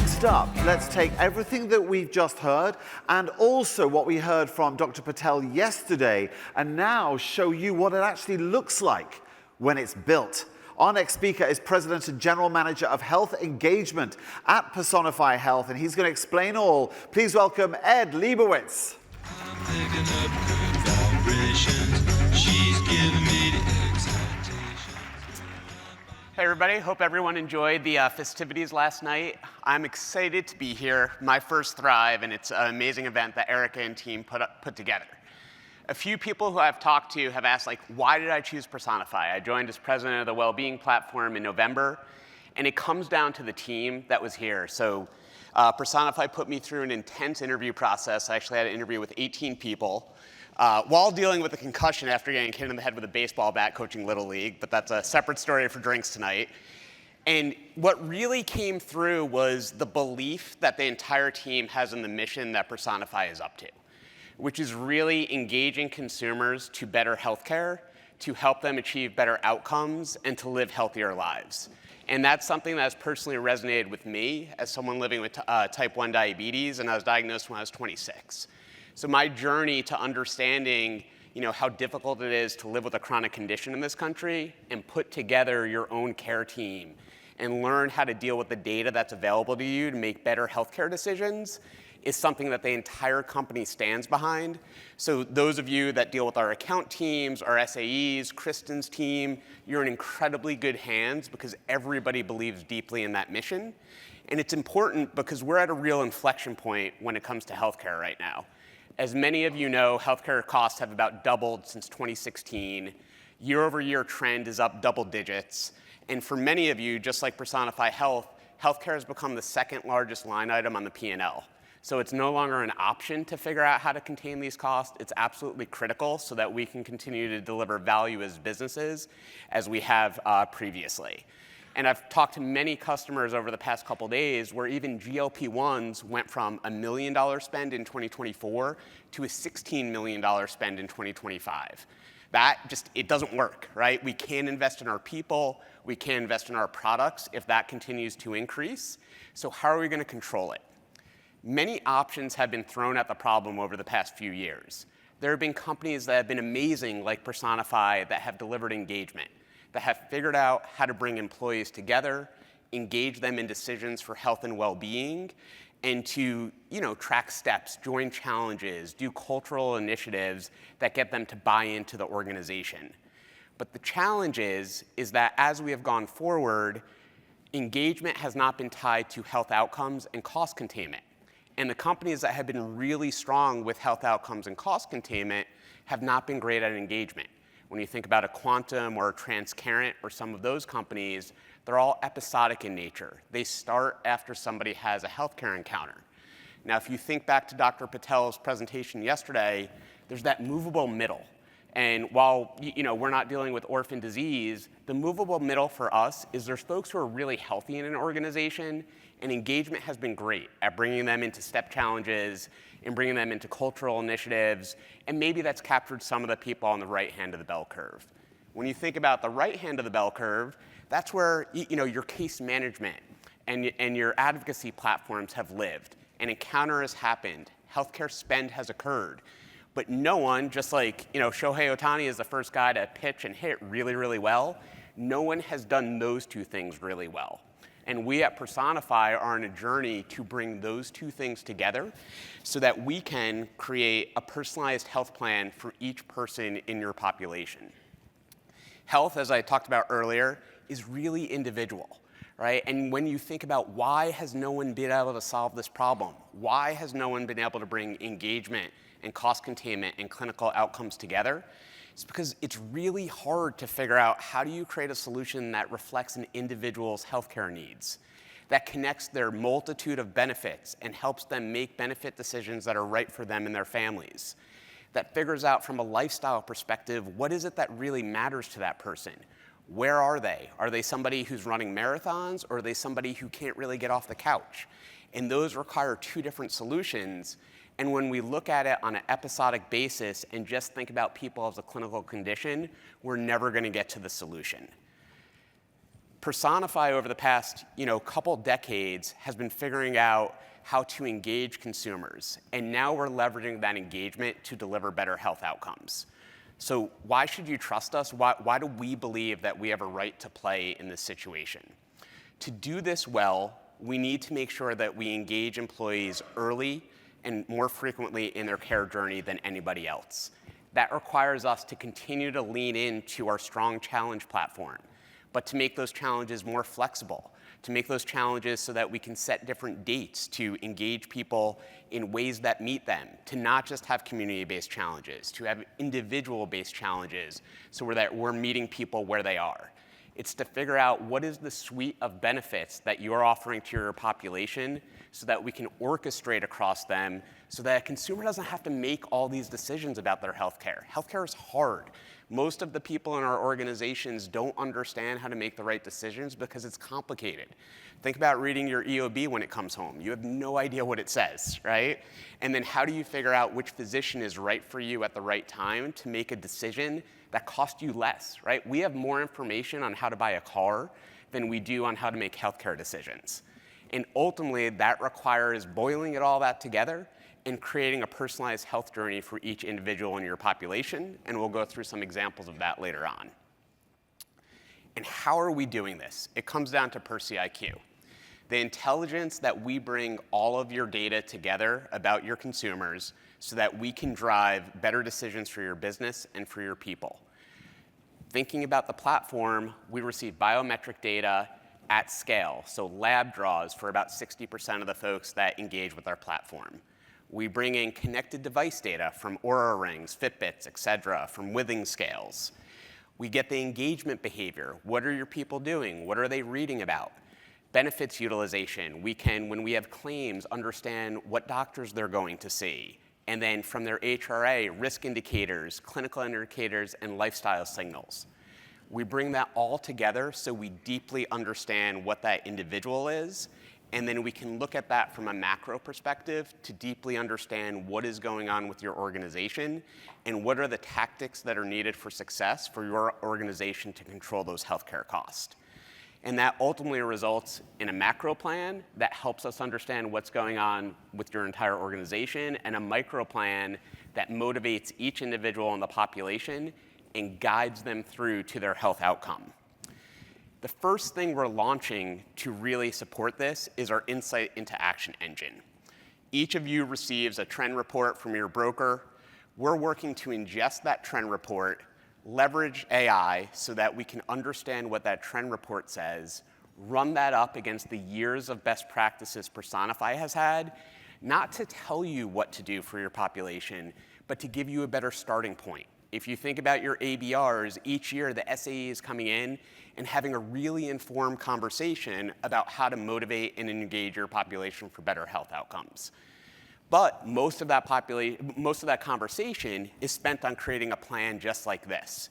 Next up, let's take everything that we've just heard and also what we heard from Dr. Patel yesterday and now show you what it actually looks like when it's built. Our next speaker is President and General Manager of Health Engagement at Personify Health, and he's going to explain all. Please welcome Ed Liebowitz. Hey everybody, hope everyone enjoyed the festivities last night. I'm excited to be here, my first Thrive, and it's an amazing event that Erica and team put together. A few people who I've talked to have asked, why did I choose Personify? I joined as president of the Wellbeing Platform in November, and it comes down to the team that was here. So Personify put me through an intense interview process. I actually had an interview with 18 people. While dealing with a concussion after getting hit in the head with a baseball bat coaching Little League, but that's a separate story for drinks tonight. And what really came through was the belief that the entire team has in the mission that Personify is up to, which is really engaging consumers to better healthcare, to help them achieve better outcomes, and to live healthier lives. And that's something that has personally resonated with me as someone living with type 1 diabetes, and I was diagnosed when I was 26. So my journey to understanding how difficult it is to live with a chronic condition in this country and put together your own care team and learn how to deal with the data that's available to you to make better healthcare decisions is something that the entire company stands behind. So those of you that deal with our account teams, our SAEs, Kristen's team, you're in incredibly good hands because everybody believes deeply in that mission. And it's important because we're at a real inflection point when it comes to healthcare right now. As many of you know, healthcare costs have about doubled since 2016. Year-over-year trend is up double digits. And for many of you, just like Personify Health, healthcare has become the second largest line item on the P&L. So it's no longer an option to figure out how to contain these costs. It's absolutely critical so that we can continue to deliver value as businesses as we have previously. And I've talked to many customers over the past couple days where even GLP-1s went from $1 million spend in 2024 to a $16 million spend in 2025. It doesn't work, right? We can't invest in our people. We can't invest in our products if that continues to increase. So how are we going to control it? Many options have been thrown at the problem over the past few years. There have been companies that have been amazing, like Personify, that have delivered engagement, that have figured out how to bring employees together, engage them in decisions for health and well-being, and to track steps, join challenges, do cultural initiatives that get them to buy into the organization. But the challenge is that as we have gone forward, engagement has not been tied to health outcomes and cost containment. And the companies that have been really strong with health outcomes and cost containment have not been great at engagement. When you think about a Quantum or a Transparent or some of those companies, they're all episodic in nature. They start after somebody has a healthcare encounter. Now, if you think back to Dr. Patel's presentation yesterday, there's that movable middle. And while we're not dealing with orphan disease, the movable middle for us is there's folks who are really healthy in an organization, and engagement has been great at bringing them into step challenges and bringing them into cultural initiatives, and maybe that's captured some of the people on the right hand of the bell curve. When you think about the right hand of the bell curve, that's where your case management and your advocacy platforms have lived. An encounter has happened. Healthcare spend has occurred. But no one, just like Shohei Ohtani is the first guy to pitch and hit really, really well, no one has done those two things really well. And we at Personify are on a journey to bring those two things together so that we can create a personalized health plan for each person in your population. Health, as I talked about earlier, is really individual, right? And when you think about why has no one been able to solve this problem? Why has no one been able to bring engagement and cost containment and clinical outcomes together? It's because it's really hard to figure out how do you create a solution that reflects an individual's healthcare needs, that connects their multitude of benefits and helps them make benefit decisions that are right for them and their families, that figures out from a lifestyle perspective, what is it that really matters to that person? Where are they? Are they somebody who's running marathons, or are they somebody who can't really get off the couch? And those require two different solutions. And when we look at it on an episodic basis and just think about people as a clinical condition, we're never going to get to the solution. Personify over the past couple decades has been figuring out how to engage consumers, and now we're leveraging that engagement to deliver better health outcomes. So why should you trust us? Why do we believe that we have a right to play in this situation? To do this well, we need to make sure that we engage employees early and more frequently in their care journey than anybody else. That requires us to continue to lean into our strong challenge platform, but to make those challenges more flexible, to make those challenges so that we can set different dates to engage people in ways that meet them, to not just have community-based challenges, to have individual-based challenges so that we're meeting people where they are. It's to figure out what is the suite of benefits that you're offering to your population so that we can orchestrate across them so that a consumer doesn't have to make all these decisions about their healthcare. Healthcare is hard. Most of the people in our organizations don't understand how to make the right decisions because it's complicated. Think about reading your EOB when it comes home. You have no idea what it says, right? And then how do you figure out which physician is right for you at the right time to make a decision that costs you less, right? We have more information on how to buy a car than we do on how to make healthcare decisions. And ultimately, that requires boiling it all that together and creating a personalized health journey for each individual in your population, and we'll go through some examples of that later on. And how are we doing this? It comes down to PercyIQ. The intelligence that we bring all of your data together about your consumers so that we can drive better decisions for your business and for your people. Thinking about the platform, we receive biometric data at scale, so lab draws for about 60% of the folks that engage with our platform. We bring in connected device data from Oura Rings, Fitbits, et cetera, from Withing scales. We get the engagement behavior. What are your people doing? What are they reading about? Benefits utilization. We can, when we have claims, understand what doctors they're going to see. And then from their HRA, risk indicators, clinical indicators, and lifestyle signals. We bring that all together so we deeply understand what that individual is, and then we can look at that from a macro perspective to deeply understand what is going on with your organization and what are the tactics that are needed for success for your organization to control those healthcare costs. And that ultimately results in a macro plan that helps us understand what's going on with your entire organization, and a micro plan that motivates each individual in the population and guides them through to their health outcome. The first thing we're launching to really support this is our Insight into Action engine. Each of you receives a trend report from your broker. We're working to ingest that trend report, leverage AI so that we can understand what that trend report says, run that up against the years of best practices Personify has had, not to tell you what to do for your population, but to give you a better starting point. If you think about your ABRs, each year the SAE is coming in and having a really informed conversation about how to motivate and engage your population for better health outcomes. But most of that conversation is spent on creating a plan just like this.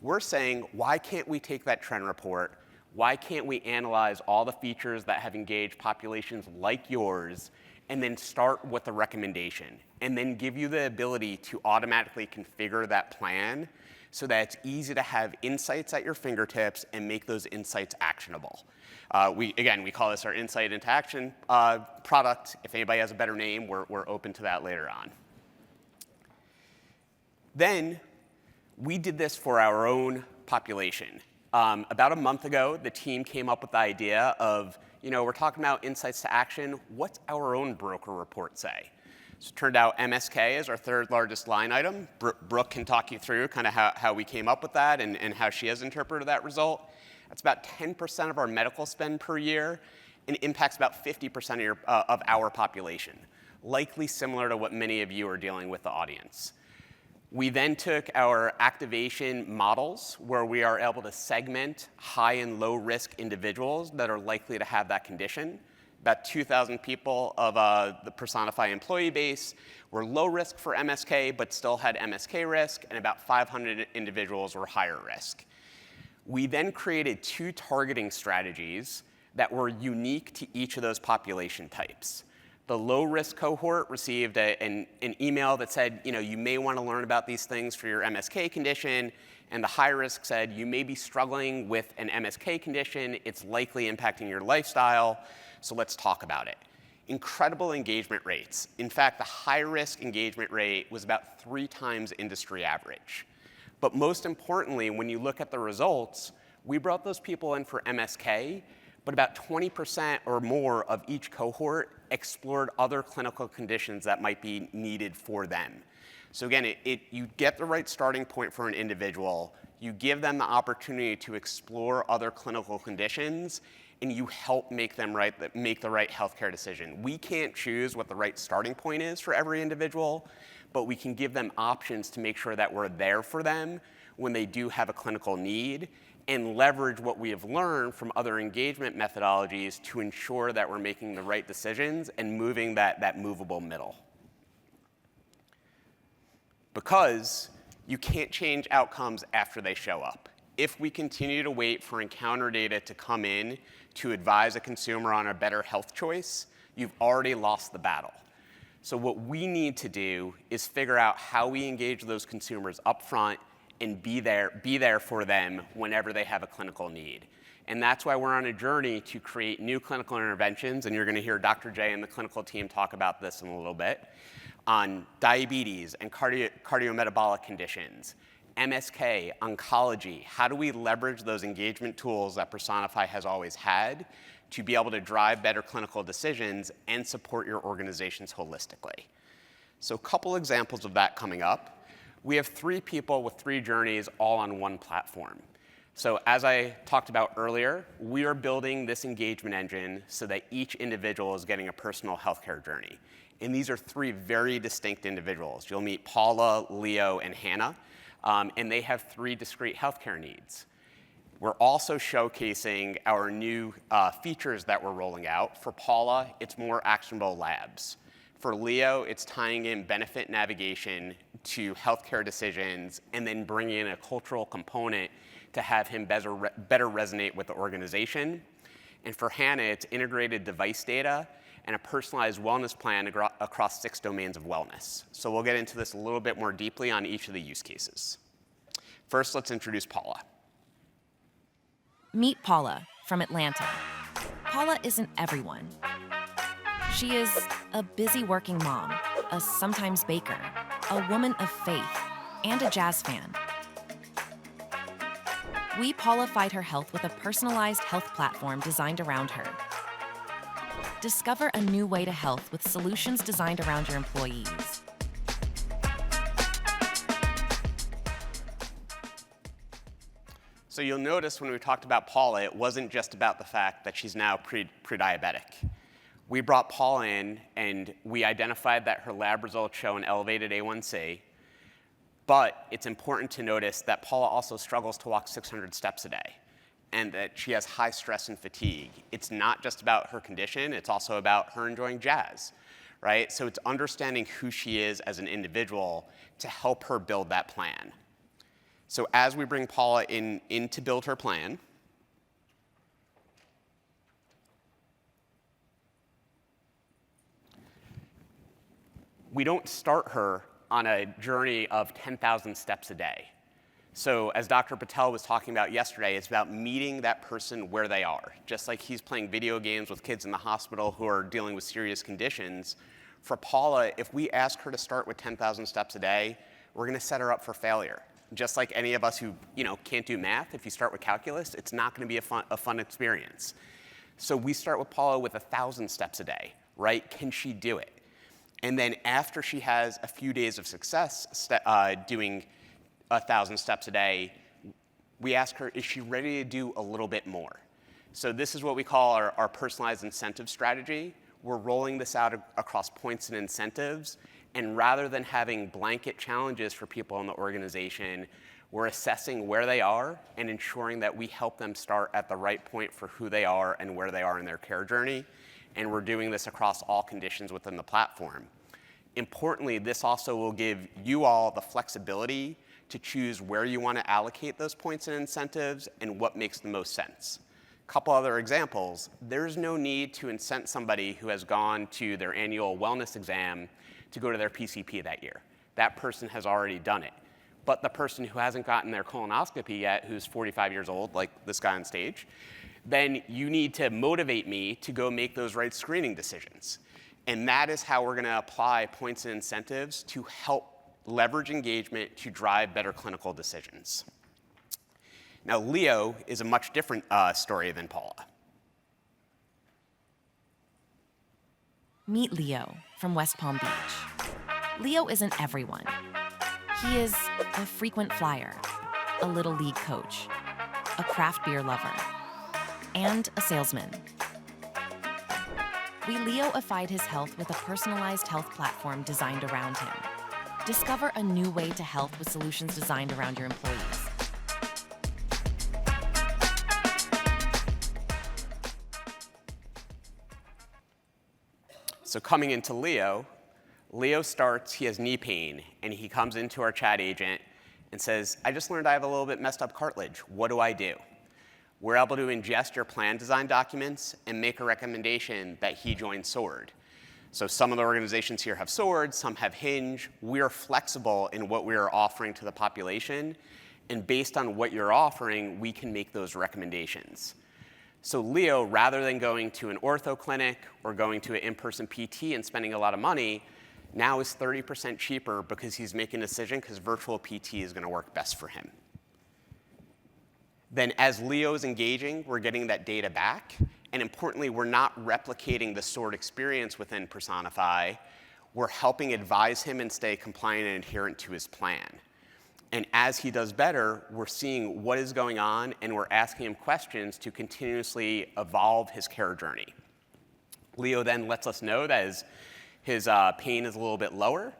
We're saying, why can't we take that trend report? Why can't we analyze all the features that have engaged populations like yours and then start with a recommendation and then give you the ability to automatically configure that plan so that it's easy to have insights at your fingertips and make those insights actionable. We call this our Insight into Action product. If anybody has a better name, we're open to that later on. Then we did this for our own population. About a month ago, the team came up with the idea of, we're talking about insights to action. What's our own broker report say? So it turned out MSK is our third largest line item. Brooke can talk you through kind of how we came up with that and how she has interpreted that result. That's about 10% of our medical spend per year and impacts about 50% of our population, likely similar to what many of you are dealing with the audience. We then took our activation models where we are able to segment high and low risk individuals that are likely to have that condition. About 2,000 people of the Personify employee base were low risk for MSK, but still had MSK risk, and about 500 individuals were higher risk. We then created 2 targeting strategies that were unique to each of those population types. The low-risk cohort received an email that said, you may want to learn about these things for your MSK condition. And the high risk said, you may be struggling with an MSK condition. It's likely impacting your lifestyle, so let's talk about it. Incredible engagement rates. In fact, the high-risk engagement rate was about 3 times industry average. But most importantly, when you look at the results, we brought those people in for MSK, but about 20% or more of each cohort explored other clinical conditions that might be needed for them. So again, you get the right starting point for an individual, you give them the opportunity to explore other clinical conditions, and you help make the right healthcare decision. We can't choose what the right starting point is for every individual, but we can give them options to make sure that we're there for them when they do have a clinical need, and leverage what we have learned from other engagement methodologies to ensure that we're making the right decisions and moving that movable middle. Because you can't change outcomes after they show up. If we continue to wait for encounter data to come in to advise a consumer on a better health choice, you've already lost the battle. So what we need to do is figure out how we engage those consumers up front and be there for them whenever they have a clinical need. And that's why we're on a journey to create new clinical interventions, and you're going to hear Dr. J and the clinical team talk about this in a little bit, on diabetes and cardiometabolic conditions, MSK, oncology. How do we leverage those engagement tools that Personify has always had to be able to drive better clinical decisions and support your organizations holistically? So a couple examples of that coming up. We have 3 people with 3 journeys all on one platform. So as I talked about earlier, we are building this engagement engine so that each individual is getting a personal healthcare journey. And these are 3 very distinct individuals. You'll meet Paula, Leo, and Hannah, and they have 3 discrete healthcare needs. We're also showcasing our new features that we're rolling out. For Paula, it's more actionable labs. For Leo, it's tying in benefit navigation to healthcare decisions and then bringing in a cultural component to have him better resonate with the organization. And for Hannah, it's integrated device data and a personalized wellness plan across 6 domains of wellness. So we'll get into this a little bit more deeply on each of the use cases. First, let's introduce Paula. Meet Paula from Atlanta. Paula isn't everyone. She is a busy working mom, a sometimes baker, a woman of faith, and a jazz fan. We Paulified her health with a personalized health platform designed around her. Discover a new way to health with solutions designed around your employees. So you'll notice when we talked about Paula, it wasn't just about the fact that she's now pre-diabetic. We brought Paula in, and we identified that her lab results show an elevated A1C, but it's important to notice that Paula also struggles to walk 600 steps a day, and that she has high stress and fatigue. It's not just about her condition, it's also about her enjoying jazz, right? So it's understanding who she is as an individual to help her build that plan. So as we bring Paula in to build her plan, we don't start her on a journey of 10,000 steps a day. So as Dr. Patel was talking about yesterday, it's about meeting that person where they are. Just like he's playing video games with kids in the hospital who are dealing with serious conditions, for Paula, if we ask her to start with 10,000 steps a day, we're going to set her up for failure. Just like any of us who can't do math, if you start with calculus, it's not going to be a fun experience. So we start with Paula with 1,000 steps a day, right? Can she do it? And then after she has a few days of success doing 1,000 steps a day, we ask her, is she ready to do a little bit more? So this is what we call our personalized incentive strategy. We're rolling this out across points and incentives. And rather than having blanket challenges for people in the organization, we're assessing where they are and ensuring that we help them start at the right point for who they are and where they are in their care journey. And we're doing this across all conditions within the platform. Importantly, this also will give you all the flexibility to choose where you want to allocate those points and incentives and what makes the most sense. Couple other examples, there's no need to incent somebody who has gone to their annual wellness exam to go to their PCP that year. That person has already done it. But the person who hasn't gotten their colonoscopy yet, who's 45 years old, like this guy on stage, then you need to motivate me to go make those right screening decisions. And that is how we're going to apply points and incentives to help leverage engagement to drive better clinical decisions. Now, Leo is a much different story than Paula. Meet Leo from West Palm Beach. Leo isn't everyone. He is a frequent flyer, a little league coach, a craft beer lover, and a salesman. We Leo-ified his health with a personalized health platform designed around him. Discover a new way to health with solutions designed around your employees. So coming into Leo starts, he has knee pain, and he comes into our chat agent and says, I just learned I have a little bit messed up cartilage. What do I do? We're able to ingest your plan design documents and make a recommendation that he join SWORD. So some of the organizations here have SWORD, some have Hinge. We are flexible in what we are offering to the population, and based on what you're offering, we can make those recommendations. So Leo, rather than going to an ortho clinic or going to an in-person PT and spending a lot of money, now is 30% cheaper because he's making a decision because virtual PT is going to work best for him. Then as Leo is engaging, we're getting that data back. And importantly, we're not replicating the SWORD experience within Personify. We're helping advise him and stay compliant and adherent to his plan. And as he does better, we're seeing what is going on, and we're asking him questions to continuously evolve his care journey. Leo then lets us know that his pain is a little bit lower,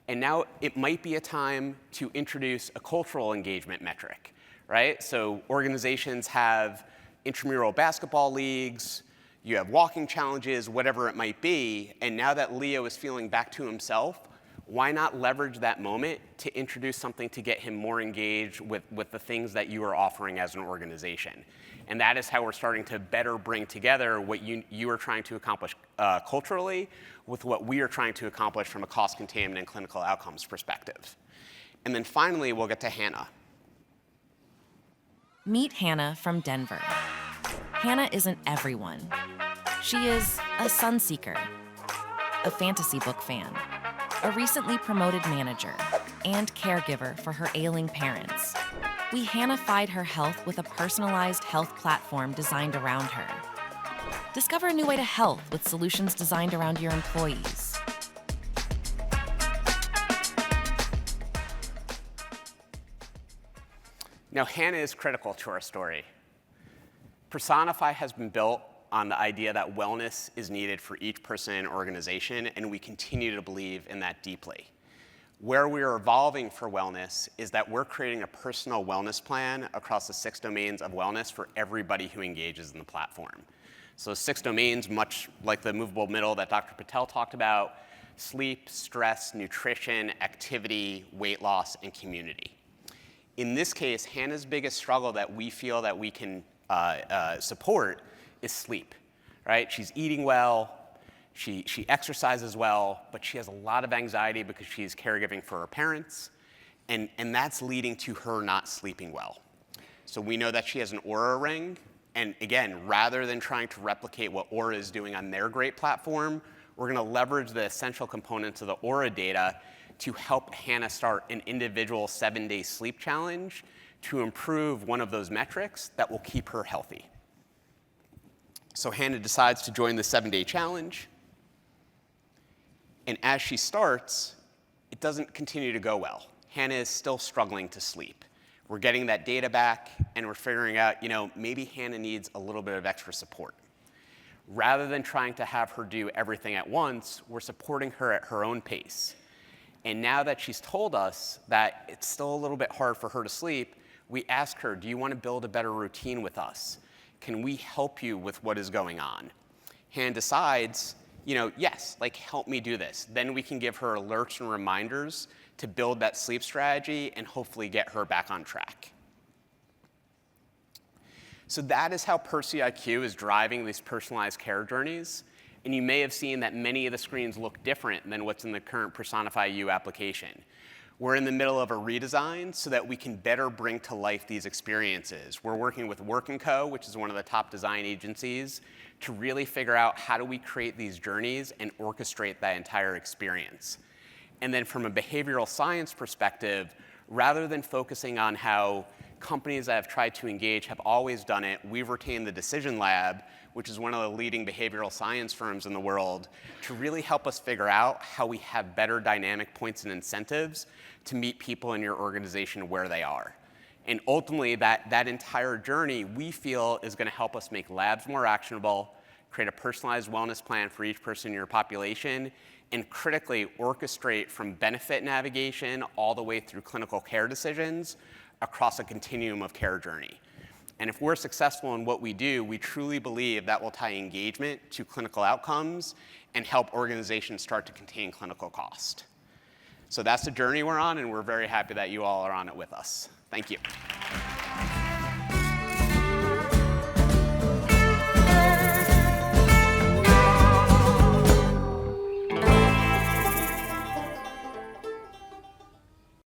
and now it might be a time to introduce a cultural engagement metric, right? So organizations have intramural basketball leagues, you have walking challenges, whatever it might be, and now that Leo is feeling back to himself, why not leverage that moment to introduce something to get him more engaged with the things that you are offering as an organization? And that is how we're starting to better bring together what you are trying to accomplish culturally with what we are trying to accomplish from a cost containment and clinical outcomes perspective. And then finally, we'll get to Hannah. Meet Hannah from Denver. Hannah isn't everyone. She is a sunseeker, a fantasy book fan, a recently promoted manager, and caregiver for her ailing parents. We Hannah-fied her health with a personalized health platform designed around her. Discover a new way to health with solutions designed around your employees. Now, Hannah is critical to our story. Personify has been built on the idea that wellness is needed for each person and organization, and we continue to believe in that deeply. Where we are evolving for wellness is that we're creating a personal wellness plan across the 6 domains of wellness for everybody who engages in the platform. So 6 domains, much like the movable middle that Dr. Patel talked about: sleep, stress, nutrition, activity, weight loss, and community. In this case, Hannah's biggest struggle that we feel that we can support is sleep, right? She's eating well, she exercises well, but she has a lot of anxiety because she's caregiving for her parents, and that's leading to her not sleeping well. So we know that she has an Aura ring, and again, rather than trying to replicate what Aura is doing on their great platform, we're gonna leverage the essential components of the Aura data to help Hannah start an individual 7-day sleep challenge to improve one of those metrics that will keep her healthy. So Hannah decides to join the 7-day challenge. And as she starts, it doesn't continue to go well. Hannah is still struggling to sleep. We're getting that data back, and we're figuring out, maybe Hannah needs a little bit of extra support. Rather than trying to have her do everything at once, we're supporting her at her own pace. And now that she's told us that it's still a little bit hard for her to sleep, we ask her, do you want to build a better routine with us? Can we help you with what is going on? Hannah decides, yes, help me do this. Then we can give her alerts and reminders to build that sleep strategy and hopefully get her back on track. So that is how PercyIQ is driving these personalized care journeys. And you may have seen that many of the screens look different than what's in the current Personify You application. We're in the middle of a redesign so that we can better bring to life these experiences. We're working with Work & Co., which is one of the top design agencies, to really figure out how do we create these journeys and orchestrate that entire experience. And then from a behavioral science perspective, rather than focusing on how companies that have tried to engage have always done it, we've retained the Decision Lab, which is one of the leading behavioral science firms in the world, to really help us figure out how we have better dynamic points and incentives to meet people in your organization where they are. And ultimately, that entire journey, we feel, is going to help us make labs more actionable, create a personalized wellness plan for each person in your population, and critically orchestrate from benefit navigation all the way through clinical care decisions across a continuum of care journey. And if we're successful in what we do, we truly believe that will tie engagement to clinical outcomes and help organizations start to contain clinical cost. So that's the journey we're on, and we're very happy that you all are on it with us. Thank you.